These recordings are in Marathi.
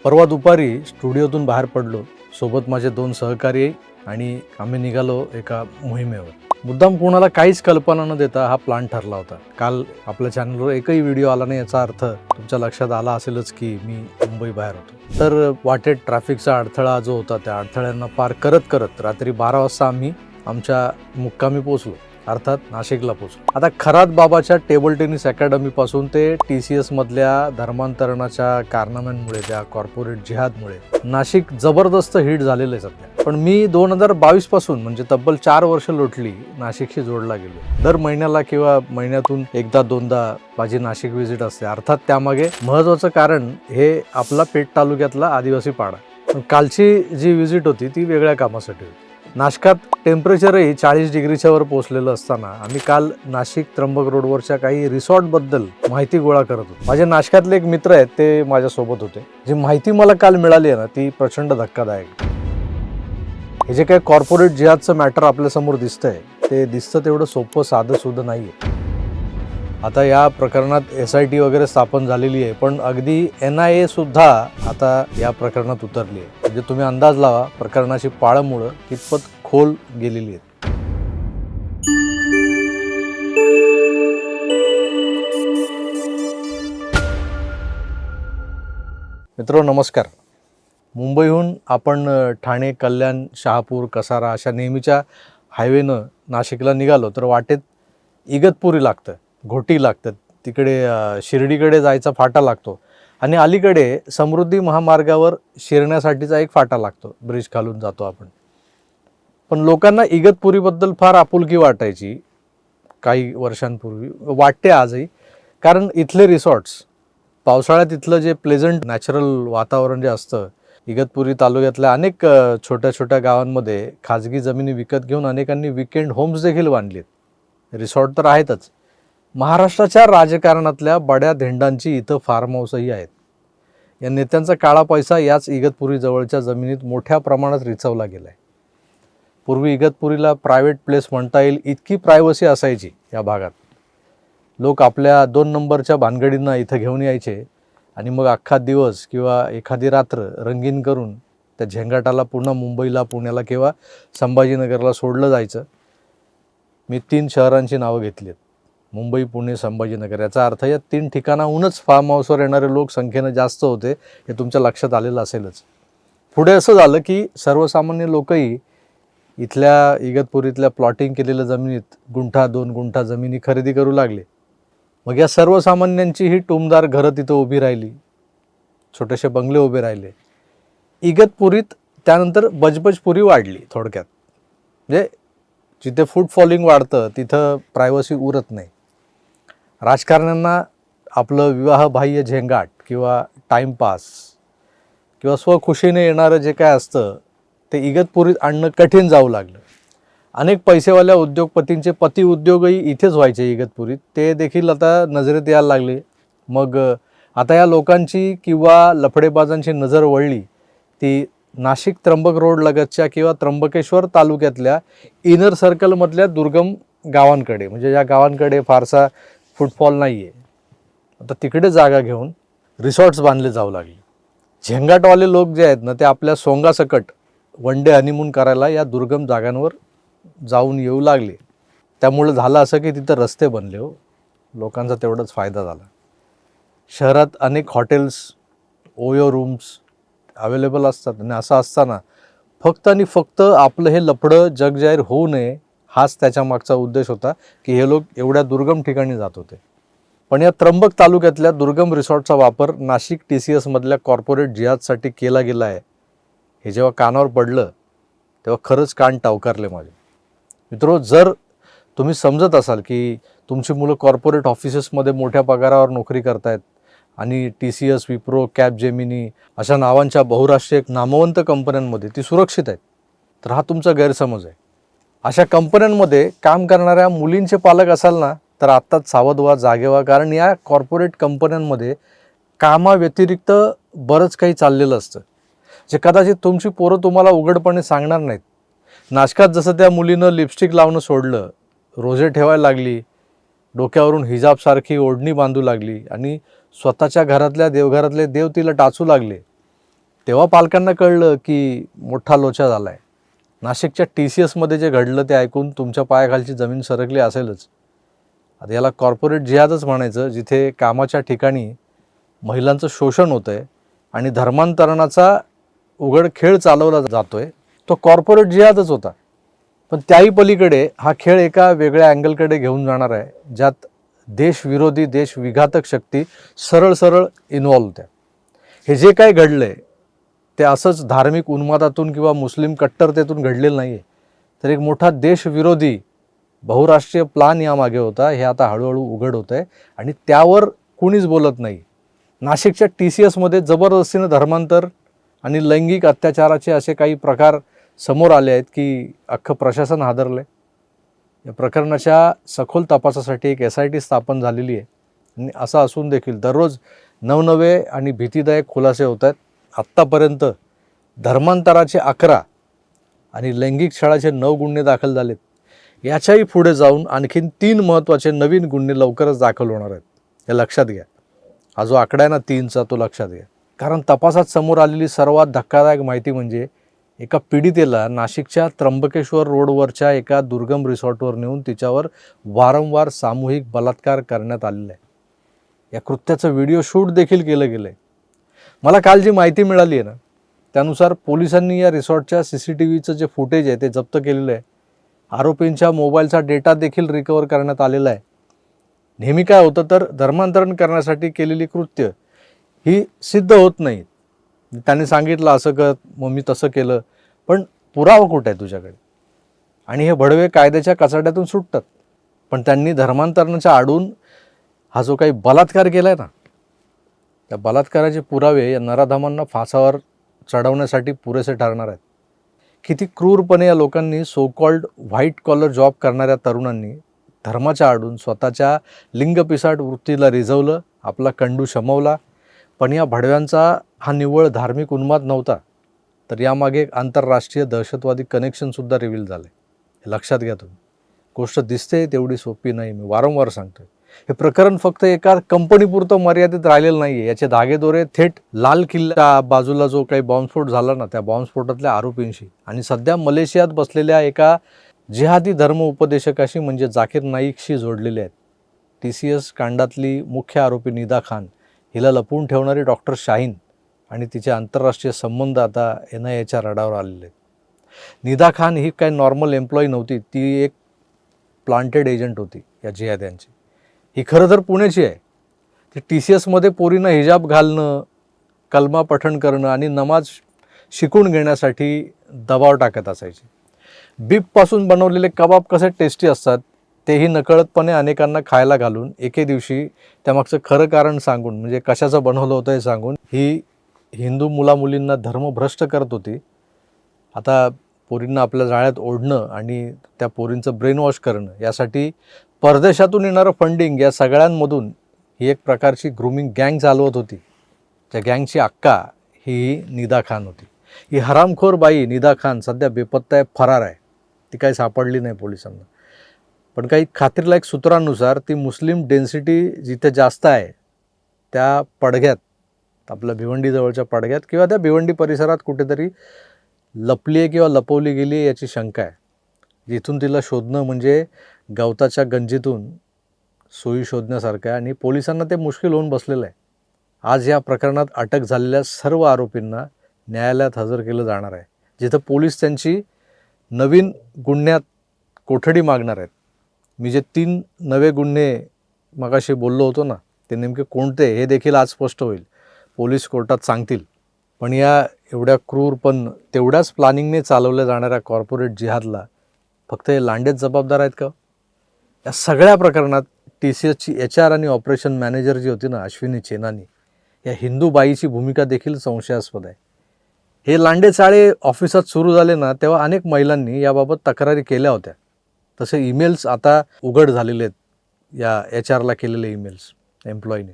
परवा दुपारी स्टुडिओतून बाहेर पडलो. सोबत माझे 2 सहकारी आणि आम्ही निघालो एका मोहिमेवर. मुद्दाम कोणाला काहीच कल्पना न देता हा प्लॅन ठरला होता. काल आपल्या चॅनलवर एकही व्हिडिओ आला नाही याचा अर्थ तुमच्या लक्षात आला असेलच की मी मुंबई बाहेर होतो. तर वाटेत ट्रॅफिकचा अडथळा जो होता त्या अडथळ्यांना पार करत करत रात्री 12 वाजता आम्ही आमच्या मुक्कामी पोहोचलो, अर्थात नाशिकला पोहोचलो. आता खरात बाबाच्या टेबल टेनिस अकॅडमीपासून ते TCS मधल्या धर्मांतरणाच्या कारनाम्यांमुळे, त्या कॉर्पोरेट जिहादमुळे नाशिक जबरदस्त हिट झालेलं आहे सध्या. पण मी 2022 पासून म्हणजे तब्बल 4 वर्ष लोटली नाशिकशी जोडला गेलो. दर महिन्याला किंवा महिन्यातून एकदा दोनदा माझी नाशिक व्हिजिट असते. अर्थात त्यामागे महत्त्वाचं कारण हे आपला पेठ तालुक्यातला आदिवासी पाडा. पण कालची जी व्हिजिट होती ती वेगळ्या कामासाठी होती. नाशकात टेम्परेचरही 40 डिग्रीच्या वर पोहोचलेलं असताना आम्ही काल नाशिक त्र्यंबक रोडवरच्या काही रिसॉर्टबद्दल माहिती गोळा करत होतो. माझे नाशकातले एक मित्र आहेत, ते माझ्यासोबत होते. जी माहिती मला काल मिळाली आहे ना ती प्रचंड धक्कादायक. हे जे काही कॉर्पोरेट जिहादचं मॅटर आपल्यासमोर दिसतंय ते दिसतं तेवढं सोपं साधं सुद्धा नाही आहे. आता या प्रकरणात SIT वगैरे स्थापन झालेली आहे, पण अगदी NIA सुद्धा आता या प्रकरणात उतरली आहे. म्हणजे तुम्ही अंदाज लावा प्रकरणाची पाळंमुळं कितपत खोल गेलेली आहेत. मित्रांनो नमस्कार. मुंबईहून आपण ठाणे, कल्याण, शहापूर, कसारा अशा नेहमीच्या हायवेनं नाशिकला निघालो तर वाटेत इगतपुरी लागतं, घोटी लागतं, तिकडे शिर्डीकडे जायचा फाटा लागतो आणि अलीकडे समृद्धी महामार्गावर शिरण्यासाठीचा एक फाटा लागतो, ब्रिज खालून जातो आपण. पण लोकांना इगतपुरीबद्दल फार आपुलकी वाटायची काही वर्षांपूर्वी, वाटते आजही. कारण इथले रिसॉर्ट्स, पावसाळ्यात इथलं जे प्लेझंट नॅचरल वातावरण जे असतं, इगतपुरी तालुक्यातल्या अनेक छोट्या छोट्या गावांमध्ये खाजगी जमिनी विकत घेऊन अनेकांनी विकेंड होम्स देखील बांधलेत. रिसॉर्ट तर आहेतच, महाराष्ट्राच्या राजकारणातल्या बड्या धेंडांची इथं फार्म हाऊसही आहेत. या नेत्यांचा काळा पैसा याच इगतपुरी जवळच्या जमिनीत मोठ्या प्रमाणात रिचवला गेला आहे. पूर्वी इगतपुरीला प्रायव्हेट प्लेस म्हणता येईल इतकी प्रायव्हसी असायची या भागात. लोक आपल्या 2 नंबरच्या भानगडींना इथं घेऊन यायचे आणि मग अख्खा दिवस किंवा एखादी रात्र रंगीन करून त्या झेंगाटाला पुन्हा मुंबईला, पुण्याला किंवा संभाजीनगरला सोडलं जायचं. मी 3 शहरांची नावं घेतली आहेत, मुंबई, पुणे, संभाजीनगर. याचा अर्थ या 3 ठिकाणाहूनच फार्म हाऊसवर येणारे लोक संख्येनं जास्त होते, हे तुमच्या लक्षात आलेलं असेलच. पुढे असं झालं की सर्वसामान्य लोकही इथल्या इगतपुरीतल्या प्लॉटिंग केलेल्या जमिनीत गुंठा 2 गुंठा जमिनी खरेदी करू लागले. मग या सर्वसामान्यांची ही टुमदार घरं तिथं उभी राहिली, छोटेसे बंगले उभे राहिले. इगतपुरीत त्यानंतर बजबजपुरी वाढली. थोडक्यात म्हणजे जिथे फूड फॉलिंग वाढतं तिथं प्रायव्हसी उरत नाही. राजकारण्यांना आपलं विवाहबाह्य झेंगाट किंवा टाईमपास किंवा स्वखुशीने येणारं जे काय असतं ते इगतपुरीत आणणं कठीण जाऊ लागलं. अनेक पैसेवाल्या उद्योगपतींचे पती उद्योगही इथेच व्हायचे इगतपुरीत, ते देखील आता नजरेत यायला लागले. मग आता या लोकांची किंवा लफडेबाजांची नजर वळली ती नाशिक त्र्यंबक रोड लगतच्या किंवा त्र्यंबकेश्वर तालुक्यातल्या इनर सर्कलमधल्या दुर्गम गावांकडे, म्हणजे या गावांकडे फारसा फुटफॉल नाही आहे. आता तिकडे जागा घेऊन रिसॉर्ट्स बांधले जाऊ लागले. झेंगाटवाले लोक जे आहेत ना ते आपल्या सोंगासकट वन डे हनीमून करायला या दुर्गम जागांवर जाऊन येऊ लागले. त्यामुळे झालं असं की तिथं रस्ते बनले. हो, लोकांचा तेवढाच फायदा झाला. शहरात अनेक हॉटेल्स, ओयो रूम्स अवेलेबल असतात आणि असं असताना फक्त आणि फक्त आपलं हे लफडं जगजाहीर होऊ नये हाच त्याच्या मागचा उद्देश होता की हे लोक एवढ्या दुर्गम ठिकाणी जात होते. पण या त्र्यंबक तालुक्यातल्या दुर्गम रिसॉर्टचा वापर नाशिक TCS मधल्या कॉर्पोरेट जिहादसाठी केला गेला आहे हे जेव्हा कानावर पडलं तेव्हा खरंच कान टावकारले माझे. मित्रो, जर तुम्ही समजत असाल की तुमची मुलं कॉर्पोरेट ऑफिसेसमध्ये मोठ्या पगारावर नोकरी करतायत आणि TCS, विप्रो, कॅपजेमिनी अशा नावांच्या बहुराष्ट्रीय नामवंत कंपन्यांमध्ये ती सुरक्षित आहेत, तर हा तुमचा गैरसमज आहे. अशा कंपन्यांमध्ये काम करणाऱ्या मुलींचे पालक असाल ना तर आत्ताच सावध व्हा, जागे व्हा. कारण या कॉर्पोरेट कंपन्यांमध्ये कामाव्यतिरिक्त बरंच काही चाललेलं असतं जे कदाचित तुमची पोरं तुम्हाला उघडपणे सांगणार नाहीत. नाशकात जसं त्या मुलीनं लिपस्टिक लावणं सोडलं, रोजे ठेवायला लागली, डोक्यावरून हिजाबसारखी ओढणी बांधू लागली आणि स्वतःच्या घरातल्या देवघरातले देव तिला टाचू लागले, तेव्हा पालकांना कळलं की मोठा लोचा झाला आहे. नाशिकच्या TCSमध्ये जे घडलं ते ऐकून तुमच्या पायाखालची जमीन सरकली असेलच. आता याला कॉर्पोरेट जिहादच म्हणायचं, जिथे कामाच्या ठिकाणी महिलांचं शोषण होतं आहे आणि धर्मांतरणाचा उघड खेळ चालवला जातोय. तो कॉर्पोरेट जिहादच होता. पण त्याही पलीकडे हा खेळ एका वेगळ्या अँगलकडे घेऊन जाणार आहे, ज्यात देशविरोधी देशविघातक शक्ती सरळ सरळ इन्व्हॉल्व होत्या. हे जे काय घडलंय ते असंच धार्मिक उन्मादातून किंवा मुस्लिम कट्टरतेतून घडलेलं नाही आहे, तर एक मोठा देशविरोधी बहुराष्ट्रीय प्लान यामागे होता. हे आता हळूहळू उघड होतं आहे आणि त्यावर कुणीच बोलत नाही. नाशिकच्या TCSमध्ये जबरदस्तीनं धर्मांतर आणि लैंगिक अत्याचाराचे असे काही प्रकार समोर आले आहेत की अख्खं प्रशासन हादरलं आहे. या प्रकरणाच्या सखोल तपासासाठी एक SIT स्थापन झालेली आहे. आणि असं असून देखील दररोज नवनवे आणि भीतीदायक खुलासे होत आहेत. आत्तापर्यंत धर्मांतराचे 11 आणि लैंगिक छळाचे 9 गुन्हे दाखल झालेत. याच्याही पुढे जाऊन आणखीन 3 महत्त्वाचे नवीन गुन्हे लवकरच दाखल होणार आहेत. हे लक्षात घ्या. हा जो आकडा आहे ना 3चा, तो लक्षात घ्या. कारण तपासात समोर आलेली सर्वात धक्कादायक माहिती म्हणजे एका पीडितेला नाशिकच्या त्र्यंबकेश्वर रोडवरच्या एका दुर्गम रिसॉर्टवर नेऊन तिच्यावर वारंवार सामूहिक बलात्कार करण्यात आलेला आहे. या कृत्याचं व्हिडिओ शूट देखील केलं गेलं आहे. मला काल जी माहिती मिळाली आहे ना, त्यानुसार पोलिसांनी या रिसॉर्टच्या CCTVचं जे फुटेज आहे ते जप्त केलेलं आहे. आरोपींच्या मोबाईलचा डेटा देखील रिकवर करण्यात आलेला आहे. नेहमी काय होतं तर धर्मांतरण करण्यासाठी केलेली कृत्य ही सिद्ध होत नाही. त्यांनी सांगितलं असं कर, मग मी तसं केलं, पण पुरावा कुठे आहे तुझ्याकडे? आणि हे भडवे कायद्याच्या कचाट्यातून सुटतात. पण त्यांनी धर्मांतरणाच्या आडून हा जो काही बलात्कार केला आहे ना, त्या बलात्काराचे पुरावे या नराधमांना फासावर चढवण्यासाठी पुरेसे ठरणार आहेत. किती क्रूरपणे या लोकांनी so called white collar job करणाऱ्या तरुणांनी धर्माच्या आडून स्वतःच्या लिंगपिसाट वृत्तीला रिझवलं, आपला कंडू शमवला. पण या भडव्यांचा हा निव्वळ धार्मिक उन्माद नव्हता, तर यामागे एक आंतरराष्ट्रीय दहशतवादी कनेक्शनसुद्धा रिव्हील झालं. हे लक्षात घ्या तुम्ही. गोष्ट दिसते तेवढी सोपी नाही. मी वारंवार सांगतोय, हे प्रकरण फक्त एका कंपनीपुरतं मर्यादित राहिलेलं नाही आहे. याचे धागेदोरे थेट लाल किल्ल्या बाजूला जो काही बॉम्बस्फोट झाला ना, त्या बॉम्बस्फोटातल्या आरोपींशी आणि सध्या मलेशियात बसलेल्या एका जिहादी धर्म उपदेशकाशी म्हणजे जाकीर नाईकशी जोडलेले आहेत. TCS कांडातली मुख्य आरोपी निदा खान, हिला लपवून ठेवणारी डॉक्टर शाहीन आणि तिचे आंतरराष्ट्रीय संबंध आता NIAच्या रडावर आलेले आहेत. निदा खान ही काही नॉर्मल एम्प्लॉई नव्हती, ती एक प्लांटेड एजंट होती या जिहाद्यांची. ही खरं तर पुण्याची आहे. ती TCSमध्ये पोरींना हिजाब घालणं, कलमा पठण करणं आणि नमाज शिकून घेण्यासाठी दबाव टाकत असायची. बीफपासून बनवलेले कबाब कसे टेस्टी असतात तेही नकळतपणे अनेकांना खायला घालून एके दिवशी त्यामागचं खरं कारण सांगून, म्हणजे कशाचं बनवलं होतं हे सांगून, ही हिंदू मुलामुलींना धर्मभ्रष्ट करत होती. आता पोरींना आपल्या जाळ्यात ओढणं आणि त्या पोरींचं ब्रेन वॉश करणं, यासाठी परदेशातून येणारं फंडिंग, या सगळ्यांमधून ही एक प्रकारची ग्रूमिंग गँग चालवत होती. त्या गँगची अक्का ही निदा खान होती. ही हरामखोर बाई निदा खान सध्या बेपत्ता आहे, फरार आहे. ती काही सापडली नाही पोलिसांना. पण काही खात्रीलायक सूत्रांनुसार ती मुस्लिम डेन्सिटी जिथे जास्त आहे त्या पडग्यात, आपल्या भिवंडीजवळच्या पडग्यात किंवा त्या भिवंडी परिसरात कुठेतरी लपली आहे किंवा लपवली गेली आहे याची शंका आहे. जिथून तिला शोधणं म्हणजे गवताच्या गंजीतून सोयी शोधण्यासारखं आहे आणि पोलिसांना ते मुश्किल होऊन बसलेलं आहे. आज या प्रकरणात अटक झालेल्या सर्व आरोपींना न्यायालयात हजर केलं जाणार आहे, जिथं पोलीस त्यांची नवीन गुन्ह्यात कोठडी मागणार आहेत. मी जे 3 नवे गुन्हे मगाशी बोललो होतो ना, ते नेमके कोणते हे देखील आज स्पष्ट होईल. पोलीस कोर्टात सांगतील. पण या एवढ्या क्रूर पण तेवढ्याच प्लॅनिंगने चालवल्या जाणाऱ्या कॉर्पोरेट जिहादला फक्त हे लांडेच जबाबदार आहेत का? या सगळ्या प्रकरणात TCSची HR आणि ऑपरेशन मॅनेजर जी होती ना, अश्विनी चेनानी, या हिंदू बाईची भूमिका देखील संशयास्पद आहे. हे लांडे चाळे ऑफिसात सुरू झाले ना, तेव्हा अनेक महिलांनी याबाबत तक्रारी केल्या होत्या. तसे ईमेल्स आता उघड झालेले आहेत, या HRला केलेले ईमेल्स एम्प्लॉईने.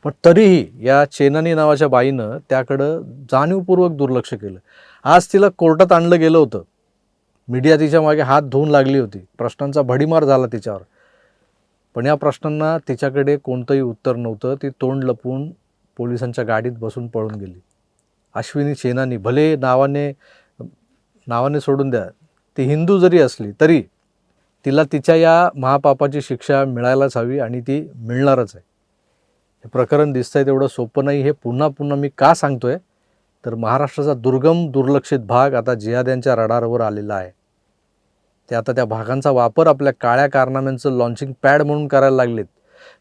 पण तरीही या चेनानी नावाच्या बाईनं त्याकडं जाणीवपूर्वक दुर्लक्ष केलं. आज तिला कोर्टात आणलं गेलं होतं. मीडिया तिच्या मागे हात धुवून लागली होती. प्रश्नांचा भडीमार झाला तिच्यावर. पण या प्रश्नांना तिच्याकडे कोणतंही उत्तर नव्हतं. ती तोंड लपवून पोलिसांच्या गाडीत बसून पळून गेली. अश्विनी सेनानी, भले नावाने सोडून द्या, ती हिंदू जरी असली तरी तिला तिच्या या महापापाची शिक्षा मिळायलाच हवी आणि ती मिळणारच आहे. हे प्रकरण दिसतंय तेवढं सोपं नाही. हे पुन्हा पुन्हा मी का सांगतोय तर महाराष्ट्राचा दुर्गम दुर्लक्षित भाग आता जिहाद्यांच्या रडारवर आलेला आहे. ते आता त्या भागांचा वापर आपल्या काळ्या कारनाम्यांचं लॉन्चिंग पॅड म्हणून करायला लागलेत.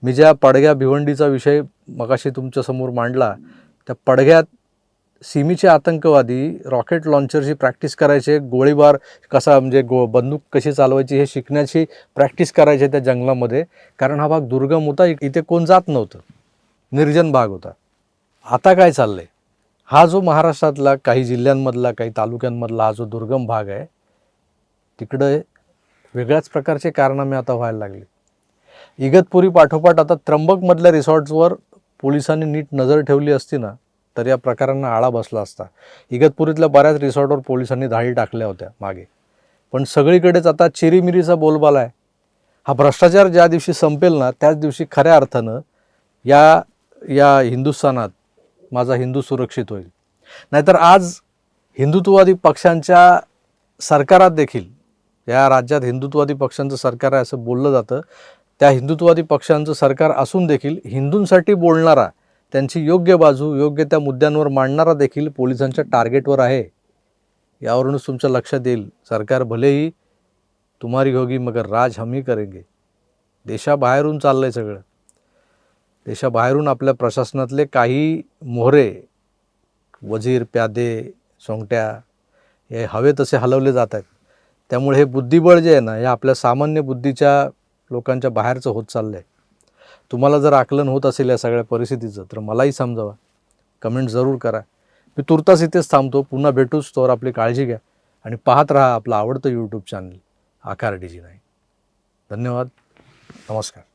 मी ज्या पडग्या भिवंडीचा विषय मगाशी तुमच्यासमोर मांडला, त्या पडग्यात सिमीचे आतंकवादी रॉकेट लॉन्चरची प्रॅक्टिस करायचे, गोळीबार कसा म्हणजे बंदूक कशी चालवायची हे शिकण्याची प्रॅक्टिस करायचे त्या जंगलामध्ये. कारण हा भाग दुर्गम होता, इथे कोण जात नव्हतं, निर्जन भाग होता. आता काय चाललंय, हा जो महाराष्ट्रातला काही जिल्ह्यांमधला काही तालुक्यांमधला हा जो दुर्गम भाग आहे, तिकडे वेगळ्याच प्रकारचे कारनामे आता व्हायला लागले. इगतपुरी पाठोपाठ आता त्र्यंबकमधल्या रिसॉर्ट्सवर पोलिसांनी नीट नजर ठेवली असती ना तर या प्रकारांना आळा बसला असता. इगतपुरीतल्या बऱ्याच रिसॉर्टवर पोलिसांनी धाडी टाकल्या होत्या मागे, पण सगळीकडेच आता चिरीमिरीचा बोलबाला आहे. हा भ्रष्टाचार ज्या दिवशी संपेल ना त्याच दिवशी खऱ्या अर्थानं या हिंदुस्थानात माझा हिंदू सुरक्षित होईल. नाहीतर आज हिंदुत्ववादी पक्षांच्या सरकारात देखील, या राज्यात हिंदुत्ववादी पक्षांचं सरकार आहे असं बोललं जातं, त्या हिंदुत्ववादी पक्षांचं सरकार असून देखील हिंदूंसाठी बोलणारा, त्यांची योग्य बाजू योग्य त्या मुद्द्यांवर मांडणारा देखील पोलिसांच्या टार्गेटवर आहे. यावरूनच तुमच्या लक्षात येईल, सरकार भलेही तुम्हारी होगी मगर राज हम ही करेंगे. देशाबाहेरून चाललंय सगळं. देशाबाहेरून आपल्या प्रशासनातले काही मोहरे, वजीर, प्यादे, सोंगट्या हे हवे तसे हलवले जात आहेत. त्यामुळे हे बुद्धिबळ जे आहे ना, हे आपल्या सामान्य बुद्धीच्या लोकांच्या बाहेरचं होत चाललं आहे. तुम्हाला जर आकलन होत असेल या सगळ्या परिस्थितीचं तर मलाही समजावा, कमेंट जरूर करा. मी तुर्तास इथेच थांबतो. पुन्हा भेटूच, तोवर आपली काळजी घ्या आणि पाहत राहा आपलं आवडतं यूट्यूब चॅनल आकार DG9. धन्यवाद. नमस्कार.